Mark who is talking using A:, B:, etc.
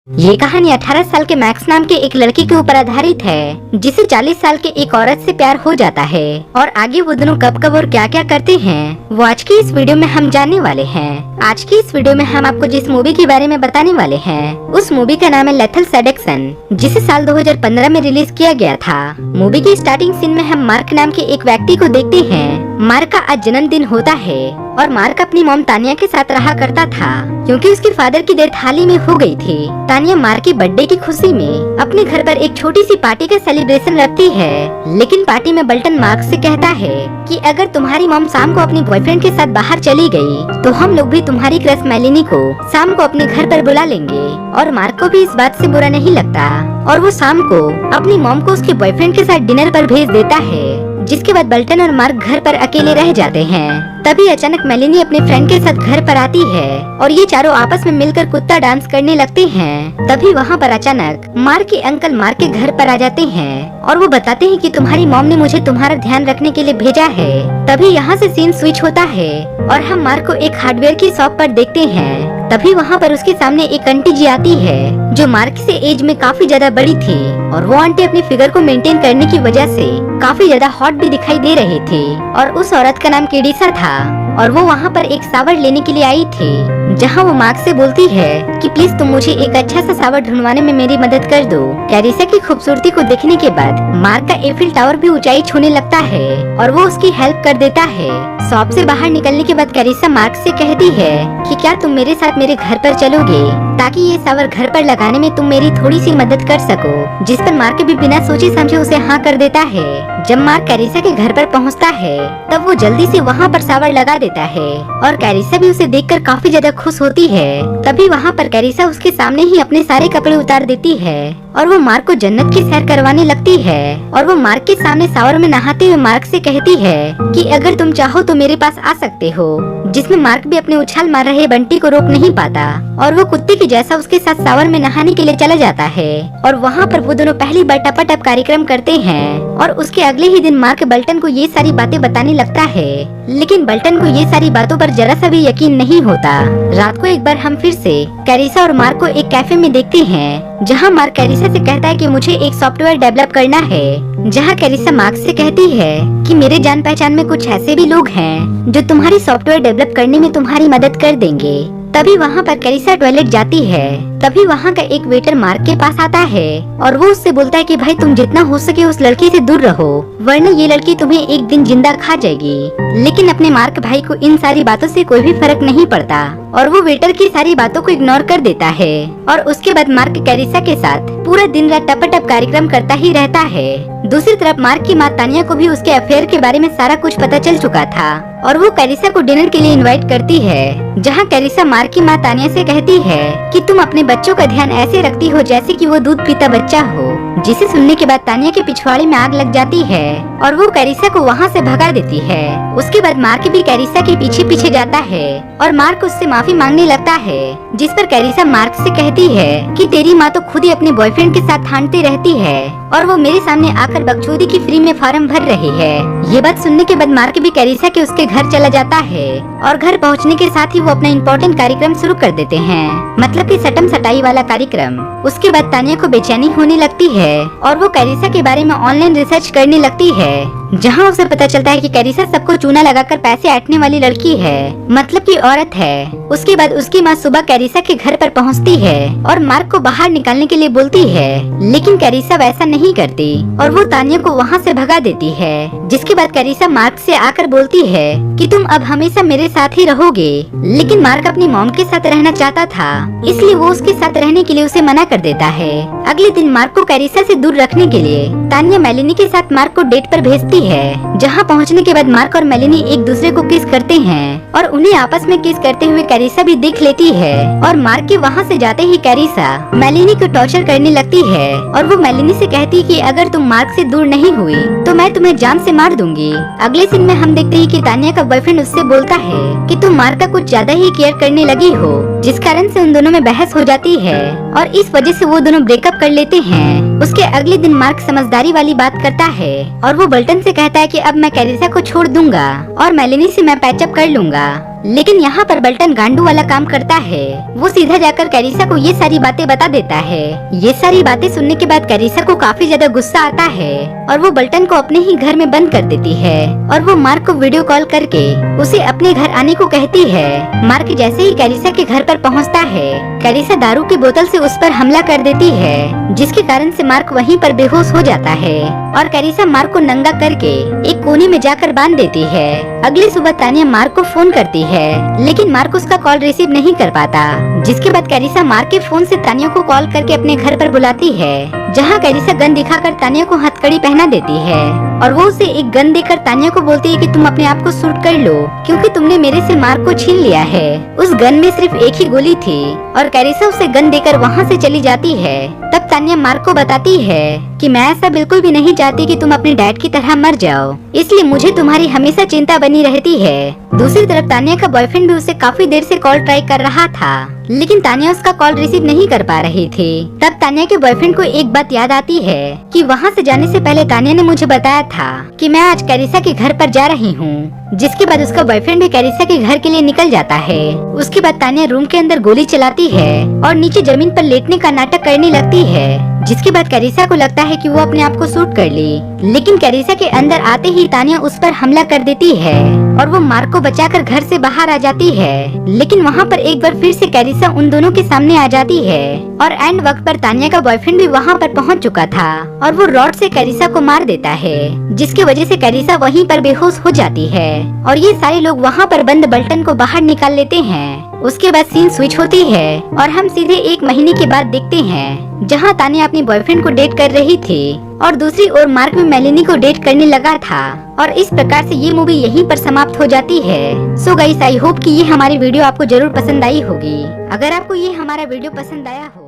A: ये कहानी 18 साल के मैक्स नाम के एक लड़के के ऊपर आधारित है जिसे 40 साल के एक औरत से प्यार हो जाता है और आगे वो दोनों कब कब और क्या क्या करते हैं वो आज की इस वीडियो में हम जानने वाले हैं। आज की इस वीडियो में हम आपको जिस मूवी के बारे में बताने वाले हैं उस मूवी का नाम है लेथल सेडक्शन, जिसे साल 2015 में रिलीज किया गया था। मूवी की स्टार्टिंग सीन में हम मार्क नाम के एक व्यक्ति को देखते हैं। मार्क का आज जन्मदिन होता है और मार्क अपनी मॉम तानिया के साथ रहा करता था क्योंकि उसके फादर की डेथ हाल ही में हो गई थी। तानिया मार्क की बर्थडे की खुशी में अपने घर पर एक छोटी सी पार्टी का सेलिब्रेशन रखती है, लेकिन पार्टी में बल्टन मार्क से कहता है कि अगर तुम्हारी मॉम शाम को अपनी बॉयफ्रेंड के साथ बाहर चली गई तो हम लोग भी तुम्हारी क्रश मेलिनी को शाम को अपने घर पर बुला लेंगे। और मार्क को भी इस बात से बुरा नहीं लगता और वो शाम को अपनी मॉम को उसके बॉयफ्रेंड के साथ डिनर पर भेज देता है। जिसके बाद बल्टन और मार्क घर पर अकेले रह जाते हैं। तभी अचानक मेलिनी अपने फ्रेंड के साथ घर पर आती है और ये चारों आपस में मिलकर कुत्ता डांस करने लगते हैं। तभी वहाँ पर अचानक मार्क के अंकल मार्क के घर पर आ जाते हैं और वो बताते हैं कि तुम्हारी मॉम ने मुझे तुम्हारा ध्यान रखने के लिए भेजा है। तभी यहाँ से सीन स्विच होता है और हम मार्क को एक हार्डवेयर की शॉप पर देखते हैं। तभी वहाँ पर उसके सामने एक आंटी जी आती है जो मार्क से एज में काफी ज्यादा बड़ी थी और वो आंटी अपनी फिगर को मेंटेन करने की वजह से काफी ज्यादा हॉट भी दिखाई दे रही थी। और उस औरत का नाम केडिसा था और वो वहाँ पर एक शावर लेने के लिए आई थी, जहाँ वो मार्क से बोलती है कि प्लीज तुम मुझे एक अच्छा सा शावर ढूंढवाने में मेरी मदद कर दो। कैरिसा की खूबसूरती को देखने के बाद मार्क का एफिल टावर भी ऊंचाई छूने लगता है और वो उसकी हेल्प कर देता है। शॉप से बाहर निकलने के बाद कैरिसा मार्क से कहती है कि क्या तुम मेरे साथ मेरे घर पर चलोगे ताकि ये शावर घर पर लगाने में तुम मेरी थोड़ी सी मदद कर सको। जिस पर मार्क भी बिना सोचे समझे उसे हाँ कर देता है। जब मार्क कैरिसा के घर पर पहुंचता है तब वो जल्दी से वहाँ पर शावर लगा देता है और कैरिसा भी उसे देखकर काफी ज्यादा खुश होती है। तभी वहाँ पर कैरिसा उसके सामने ही अपने सारे कपड़े उतार देती है और वो मार्क को जन्नत की सैर करवाने लगती है। और वो मार्क के सामने शावर में नहाते हुए मार्क से कहती है कि अगर तुम चाहो तो मेरे पास आ सकते हो। जिसमें मार्क भी अपने उछाल मार रहे बंटी को रोक नहीं पाता और वो कुत्ते की जैसा उसके साथ शावर में नहाने के लिए चला जाता है। और वहाँ पर वो दोनों पहली बार टपाटप कार्यक्रम करते हैं और उसके अगले ही दिन मार्क बल्टन को ये सारी बातें बताने लगता है, लेकिन बल्टन को ये सारी बातों पर जरा सा भी यकीन नहीं होता। रात को एक बार हम फिर से कैरिसा और मार्क को एक कैफे में देखते हैं, जहाँ मार्क कैरिसा से कहता है कि मुझे एक सॉफ्टवेयर डेवलप करना है। जहाँ कैरिसा मार्क से कहती है कि मेरे जान पहचान में कुछ ऐसे भी लोग हैं जो तुम्हारी सॉफ्टवेयर डेवलप करने में तुम्हारी मदद कर देंगे। तभी वहाँ पर कैरिसा टॉयलेट जाती है। तभी वहाँ का एक वेटर मार्क के पास आता है और वो उससे बोलता है कि भाई तुम जितना हो सके उस लड़की से दूर रहो, वरना ये लड़की तुम्हें एक दिन जिंदा खा जाएगी। लेकिन अपने मार्क भाई को इन सारी बातों से कोई भी फर्क नहीं पड़ता और वो वेटर की सारी बातों को इग्नोर कर देता है। और उसके बाद मार्क कैरिसा के साथ पूरा दिन रात टपाटप कार्यक्रम करता ही रहता है। दूसरी तरफ मार्क की माँ तानिया को भी उसके अफेयर के बारे में सारा कुछ पता चल चुका था और वो कैरिसा को डिनर के लिए इनवाइट करती है, जहाँ कैरिसा मार्क की माँ तानिया से कहती है कि तुम अपने बच्चों का ध्यान ऐसे रखती हो जैसे कि वो दूध पीता बच्चा हो। जिसे सुनने के बाद तानिया के पिछवाड़े में आग लग जाती है और वो कैरिसा को वहाँ से भगा देती है। उसके बाद मार्क भी कैरिसा के पीछे पीछे जाता है और मार्क उससे माफी मांगने लगता है, जिस पर कैरिसा मार्क से कहती है कि तेरी माँ तो खुद ही अपने बॉयफ्रेंड के साथ ठानती रहती है और वो मेरे सामने आकर बकचोदी की फ्री में फॉर्म भर रही है। ये बात सुनने के बाद मार्क भी कैरिसा के उसके घर चला जाता है और घर पहुंचने के साथ ही वो अपना इम्पोर्टेंट कार्यक्रम शुरू कर देते हैं, मतलब कि सटम सटाई वाला कार्यक्रम। उसके बाद तानिया को बेचैनी होने लगती है और वो कैरिसा के बारे में ऑनलाइन रिसर्च करने लगती है, जहाँ उसे पता चलता है कि कैरिसा सबको चूना लगाकर पैसे ऐंठने वाली लड़की है, मतलब कि औरत है। उसके बाद उसकी माँ सुबह कैरिसा के घर पर पहुँचती है और मार्क को बाहर निकालने के लिए बोलती है, लेकिन कैरिसा वैसा नहीं करती और वो तानिया को वहाँ से भगा देती है। जिसके बाद कैरिसा मार्क से आकर बोलती है कि तुम अब हमेशा मेरे साथ ही रहोगे, लेकिन मार्क अपनी मॉम के साथ रहना चाहता था, इसलिए वो उसके साथ रहने के लिए उसे मना कर देता है। अगले दिन मार्क को कैरिसा से दूर रखने के लिए तानिया मेलिनी के साथ मार्क को डेट पर भेजती है, जहाँ पहुँचने के बाद मार्क और मेलिनी एक दूसरे को किस करते हैं और उन्हें आपस में किस करते हुए कैरिसा भी देख लेती है। और मार्क के वहाँ से जाते ही कैरिसा मेलिनी को टॉर्चर करने लगती है और वो मेलिनी से कहती है कि अगर तुम मार्क से दूर नहीं हुई तो मैं तुम्हें जान से मार दूंगी। अगले सीन में हम देखते हैं कि तानिया का बॉयफ्रेंड उससे बोलता है कि तुम मार्क का कुछ ज्यादा ही केयर करने लगी हो, जिस कारण से उन दोनों में बहस हो जाती है और इस वजह से वो दोनों ब्रेकअप कर लेते हैं। उसके अगले दिन मार्क समझदारी वाली बात करता है और वो बल्टन से कहता है कि अब मैं कैरिसा को छोड़ दूंगा और मेलिनी से मैं पैचअप कर लूंगा। लेकिन यहाँ पर बल्टन गांडू वाला काम करता है। वो सीधा जाकर कैरिसा को ये सारी बातें बता देता है। ये सारी बातें सुनने के बाद कैरिसा को काफी ज्यादा गुस्सा आता है और वो बल्टन को अपने ही घर में बंद कर देती है और वो मार्क को वीडियो कॉल करके उसे अपने घर आने को कहती है। मार्क जैसे ही कैरिसा के घर पर पहुँचता है, कैरिसा दारू की बोतल से उस पर हमला कर देती है, जिसके कारण से मार्क वहीं पर बेहोश हो जाता है और कैरिसा मार्क को नंगा करके एक कोने में जाकर बांध देती है। अगली सुबह तानिया मार्क को फोन करती है, लेकिन मार्क उसका कॉल रिसीव नहीं कर पाता, जिसके बाद कैरिसा मार्क के फोन से तानिया को कॉल करके अपने घर पर बुलाती है, जहाँ कैरिसा गन दिखाकर तानिया को हथकड़ी पहना देती है और वो उसे एक गन देकर तानिया को बोलती है कि तुम अपने आप को शूट कर लो, क्योंकि तुमने मेरे से मार्क को छीन लिया है। उस गन में सिर्फ एक ही गोली थी और कैरिसा उसे गन देकर वहाँ से चली जाती है। तब तानिया मार्क को बताती है कि मैं ऐसा बिल्कुल भी नहीं चाहती कि तुम अपने डैड की तरह मर जाओ, इसलिए मुझे तुम्हारी हमेशा चिंता बनी रहती है। दूसरी तरफ तानिया का बॉयफ्रेंड भी उसे काफी देर से कॉल ट्राई कर रहा था, लेकिन तानिया उसका कॉल रिसीव नहीं कर पा रही थी। तब तानिया के बॉयफ्रेंड को एक बात याद आती है कि वहाँ से जाने से पहले तानिया ने मुझे बताया था कि मैं आज कैरिसा के घर पर जा रही हूँ, जिसके बाद उसका बॉयफ्रेंड भी कैरिसा के घर के लिए निकल जाता है। उसके बाद तानिया रूम के अंदर गोली चलाती है और नीचे जमीन पर लेटने का नाटक करने लगती है, जिसके बाद कैरिसा को लगता है कि वो अपने आप को शूट कर ली, लेकिन कैरिसा के अंदर आते ही तानिया उस पर हमला कर देती है और वो मार्क को बचाकर घर से बाहर आ जाती है। लेकिन वहाँ पर एक बार फिर से कैरिसा उन दोनों के सामने आ जाती है और एंड वक्त पर तानिया का बॉयफ्रेंड भी वहाँ पर पहुँच चुका था और वो रॉड से कैरिसा को मार देता है, जिसकी वजह से कैरिसा वहीं पर बेहोश हो जाती है और ये सारे लोग वहाँ पर बंद बल्टन को बाहर निकाल लेते हैं। उसके बाद सीन स्विच होती है और हम सीधे 1 महीने के बाद देखते हैं, जहाँ तानिया अपनी बॉयफ्रेंड को डेट कर रही थी और दूसरी ओर मार्क भी मेलिनी को डेट करने लगा था और इस प्रकार से ये मूवी यहीं पर समाप्त हो जाती है। सो गाइस, आई होप कि ये हमारी वीडियो आपको जरूर पसंद आई होगी। अगर आपको ये हमारा वीडियो पसंद आया हो